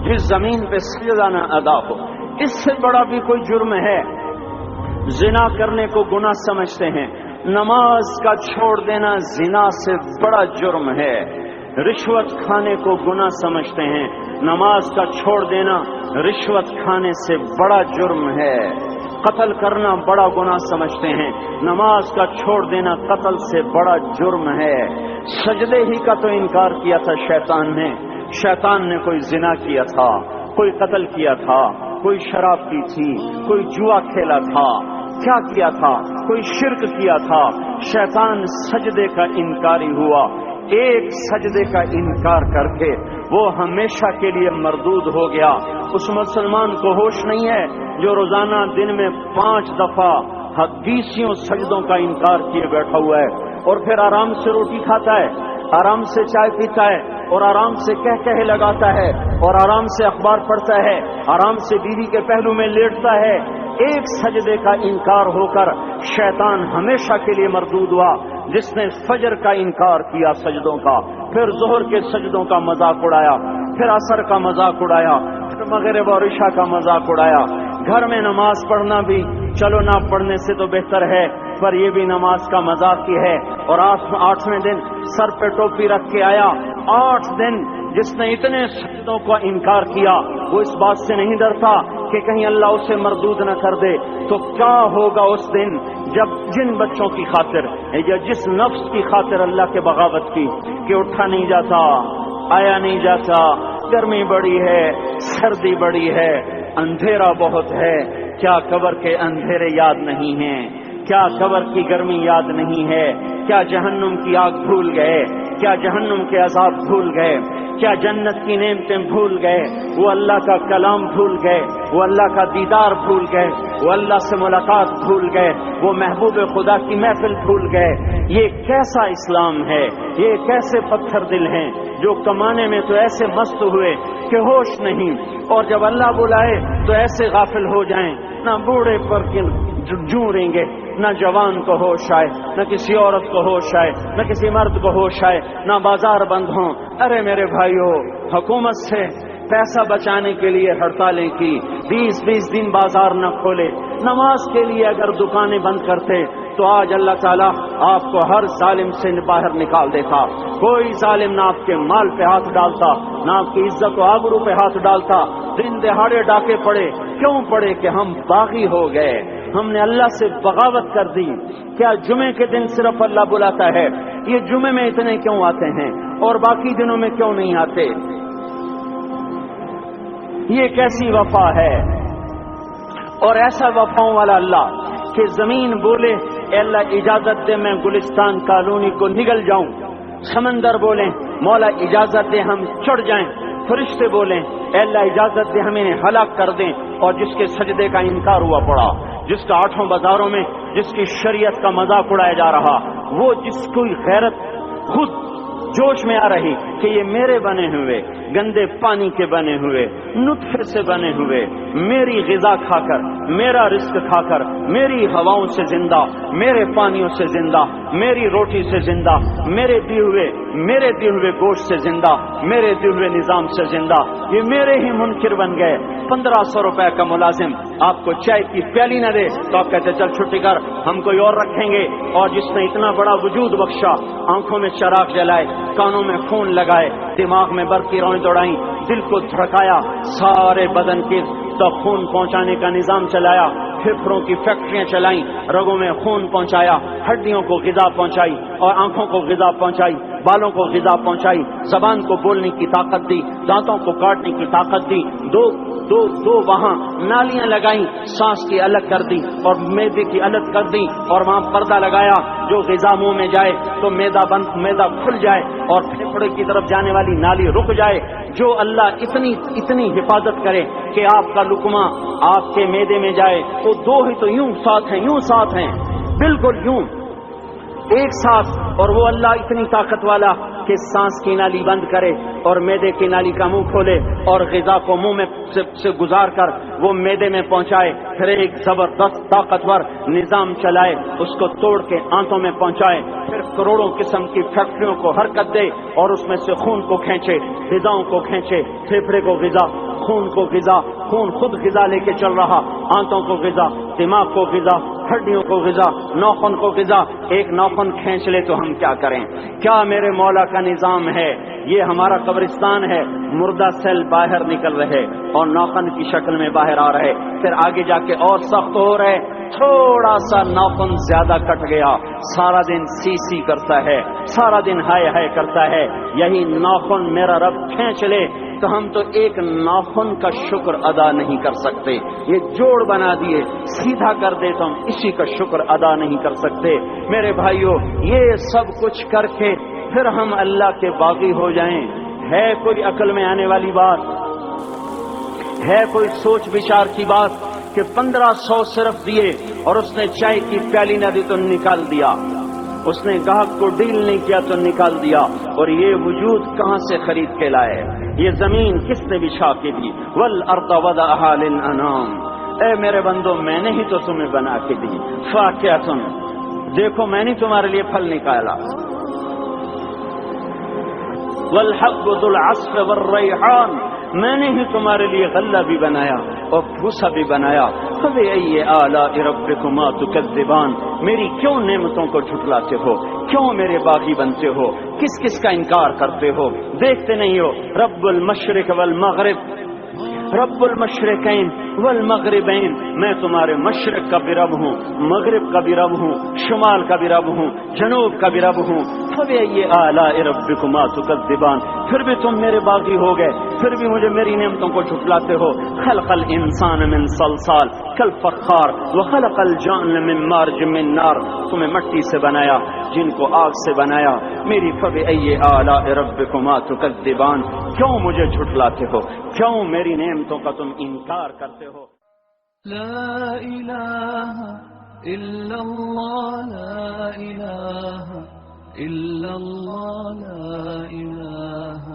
جس زمین پہ سجدہ نہ ادا ہو، اس سے بڑا بھی کوئی جرم ہے؟ زنا کرنے کو گناہ سمجھتے ہیں، نماز کا چھوڑ دینا زنا سے بڑا جرم ہے۔ رشوت کھانے کو گناہ سمجھتے ہیں، نماز کا چھوڑ دینا رشوت کھانے سے بڑا جرم ہے۔ قتل کرنا بڑا گناہ سمجھتے ہیں، نماز کا چھوڑ دینا قتل سے بڑا جرم ہے۔ سجدے ہی کا تو انکار کیا تھا شیطان نے کوئی زنا کیا تھا، کوئی قتل کیا تھا، کوئی شراب پی تھی، کوئی جوا کھیلا تھا، کیا کیا تھا؟ کوئی شرک کیا تھا۔ شیطان سجدے کا انکاری ہوا، ایک سجدے کا انکار کر کے وہ ہمیشہ کے لیے مردود ہو گیا۔ اس مسلمان کو ہوش نہیں ہے جو روزانہ دن میں 5 دفعہ 20 سجدوں کا انکار کیے بیٹھا ہوا ہے، اور پھر آرام سے روٹی کھاتا ہے، آرام سے چائے پیتا ہے، اور آرام سے کہے لگاتا ہے، اور آرام سے اخبار پڑھتا ہے، آرام سے بیوی کے پہلو میں لیٹتا ہے۔ ایک سجدے کا انکار ہو کر شیطان ہمیشہ کے لیے مردود ہوا۔ جس نے فجر کا انکار کیا سجدوں کا، پھر ظہر کے سجدوں کا مذاق اڑایا، پھر عصر کا مذاق اڑایا، پھر مغرب اور عشاء کا مذاق اڑایا۔ گھر میں نماز پڑھنا بھی چلو نہ پڑھنے سے تو بہتر ہے، پر یہ بھی نماز کا مذاق ہی ہے۔ اور 8ویں دن سر پہ ٹوپی رکھ کے آیا۔ 8 دن جس نے اتنے سجدوں کا انکار کیا، وہ اس بات سے نہیں ڈرتا کہ کہیں اللہ اسے مردود نہ کر دے۔ تو کیا ہوگا اس دن جب جن بچوں کی خاطر یا جس نفس کی خاطر اللہ کے بغاوت کی کہ اٹھا نہیں جاتا، آیا نہیں جاتا، گرمی بڑی ہے، سردی بڑی ہے، اندھیرا بہت ہے، کیا قبر کے اندھیرے یاد نہیں ہیں؟ کیا قبر کی گرمی یاد نہیں ہے؟ کیا جہنم کی آگ بھول گئے؟ کیا جہنم کے عذاب بھول گئے؟ کیا جنت کی نعمتیں بھول گئے؟ وہ اللہ کا کلام بھول گئے، وہ اللہ کا دیدار بھول گئے، وہ اللہ سے ملاقات بھول گئے، وہ محبوب خدا کی محفل بھول گئے۔ یہ کیسا اسلام ہے؟ یہ کیسے پتھر دل ہیں جو کمانے میں تو ایسے مست ہوئے کہ ہوش نہیں، اور جب اللہ بلائے تو ایسے غافل ہو جائیں، نہ بوڑھے پر جوں گے، نہ جوان کو ہوش آئے، نہ کسی عورت کو ہوش آئے، نہ کسی مرد کو ہوش آئے، نہ بازار بند ہوں۔ ارے میرے بھائیو، حکومت سے پیسہ بچانے کے لیے ہڑتالیں کی، 20 دن بازار نہ کھولے، نماز کے لیے اگر دکانیں بند کرتے تو آج اللہ تعالیٰ آپ کو ہر ظالم سے باہر نکال دیتا۔ کوئی ظالم نہ آپ کے مال پہ ہاتھ ڈالتا، نہ آپ کی عزت و آبرو پہ ہاتھ ڈالتا۔ دن دہاڑے ڈاکے پڑے، کیوں پڑے؟ کہ ہم باغی ہو گئے، ہم نے اللہ سے بغاوت کر دی۔ کیا جمعے کے دن صرف اللہ بلاتا ہے؟ یہ جمعے میں اتنے کیوں آتے ہیں اور باقی دنوں میں کیوں نہیں آتے؟ یہ کیسی وفا ہے؟ اور ایسا وفاؤں والا اللہ کہ زمین بولے اے اللہ اجازت دے میں گلستان کالونی کو نگل جاؤں، سمندر بولیں مولا اجازت دے ہم چڑھ جائیں، فرشتے بولیں اے اللہ اجازت دے ہم انہیں ہلاک کر دیں، اور جس کے سجدے کا انکار ہوا پڑا، جس کا 8 بازاروں میں جس کی شریعت کا مذاق اڑایا جا رہا، وہ جس کوئی غیرت خود جوش میں آ رہی کہ یہ میرے بنے ہوئے گندے پانی کے بنے ہوئے نطفے سے بنے ہوئے میری غذا کھا کر، میرا رزق کھا کر، میری ہواؤں سے زندہ، میرے پانیوں سے زندہ، میری روٹی سے زندہ، میرے دیے ہوئے گوشت سے زندہ، میرے دیے ہوئے نظام سے زندہ، یہ میرے ہی منکر بن گئے۔ 1500 روپے کا ملازم آپ کو چائے کی پیالی نہ دے تو آپ کہتے چل چھٹی کر، ہم کوئی اور رکھیں گے۔ اور جس نے اتنا بڑا وجود بخشا، آنکھوں میں چراغ جلائے، کانوں میں خون لگائے، دماغ میں برقی روئیں دوڑائیں، دل کو دھڑکایا، سارے بدن کے تک خون پہنچانے کا نظام چلایا، پھیپھڑوں کی فیکٹریاں چلائیں، رگوں میں خون پہنچایا، ہڈیوں کو غذا پہنچائی اور آنکھوں کو غذا پہنچائی، بالوں کو غذا پہنچائی، زبان کو بولنے کی طاقت دی، دانتوں کو کاٹنے کی طاقت دی، دو وہاں نالیاں لگائیں، سانس کی الگ کر دی اور معدے کی الگ کر دی، اور وہاں پردہ لگایا، جو غذا منہ میں جائے تو معدہ کھل جائے اور پھیپھڑے کی طرف جانے والی نالی رک جائے۔ جو اللہ اتنی حفاظت کرے کہ آپ کا لقمہ آپ کے معدے میں جائے تو دو ہی تو یوں ساتھ ہیں بالکل یوں ایک ساتھ، اور وہ اللہ اتنی طاقت والا کہ سانس کی نالی بند کرے اور معدے کی نالی کا منہ کھولے اور غذا کو منہ میں سے گزار کر وہ معدے میں پہنچائے، پھر ایک زبردست طاقتور نظام چلائے، اس کو توڑ کے آنتوں میں پہنچائے، پھر کروڑوں قسم کی فیکٹریوں کو حرکت دے اور اس میں سے خون کو کھینچے، غذاؤں کو کھینچے، پھیپھڑے کو غذا، خون کو غذا، خون خود غذا لے کے چل رہا، آنتوں کو غذا، دماغ کو غذا، ہڈیوں کو غذا، ناخن کو غذا۔ ایک ناخن کھینچ لے تو ہم کیا کریں؟ کیا میرے مولا کا نظام ہے؟ یہ ہمارا قبرستان ہے، مردہ سیل باہر نکل رہے اور ناخن کی شکل میں باہر آ رہے، پھر آگے جا کے اور سخت ہو رہے، تھوڑا سا ناخن زیادہ کٹ گیا، سارا دن سی سی کرتا ہے، سارا دن ہائے ہائے کرتا ہے۔ یہی ناخن میرا رب کھینچ لے تو ہم تو ایک ناخن کا شکر ادا نہیں کر سکتے۔ یہ جوڑ بنا دیے، سیدھا کر دے تو ہم اسی کا شکر ادا نہیں کر سکتے۔ میرے بھائیوں، یہ سب کچھ کر کے پھر ہم اللہ کے باغی ہو جائیں، ہے کوئی عقل میں آنے والی بات؟ ہے کوئی سوچ بچار کی بات کہ 1500 صرف دیے اور اس نے چائے کی پیالی نہ دی تو نکال دیا، اس نے گاہک کو ڈیل نہیں کیا تو نکال دیا، اور یہ وجود کہاں سے خرید کے لائے؟ یہ زمین کس نے بچھا کے دی؟ والارض وضعها للانام۔ اے میرے بندو، میں نے ہی تو تمہیں بنا کے دی۔ فاکہۃ، دیکھو میں نے تمہارے لیے پھل نکالا۔ والحب ذو العصف والریحان، میں نے ہی تمہارے لیے غلہ بھی بنایا اور بھوسا بھی بنایا۔ فبأي آلاء ربكما تكذبان، میری کیوں نعمتوں کو جھٹلاتے ہو؟ کیوں میرے باغی بنتے ہو؟ کس کس کا انکار کرتے ہو؟ دیکھتے نہیں ہو رب المشرق والمغرب، رب المشرقین والمغربین، میں تمہارے مشرق کا بھی رب ہوں، مغرب کا بھی رب ہوں، شمال کا بھی رب ہوں، جنوب کا بھی رب ہوں۔ فبأي آلاء ربكما تكذبان، پھر بھی تم میرے باغی ہو گئے، پھر بھی مجھے میری نعمتوں کو جھٹلاتے ہو۔ خلق الانسان من صلصال کالفخار وخلق الجان من مارج من نار، تمہیں مٹی سے بنایا، جن کو آگ سے بنایا۔ میری فبأي آلاء ربكما تكذبان، کیوں مجھے جھٹلاتے ہو؟ کیوں میری نعمتوں کا تم انکار کرتے ہو؟ لا الہ الا اللہ، لا الہ الا اللہ، لا الہ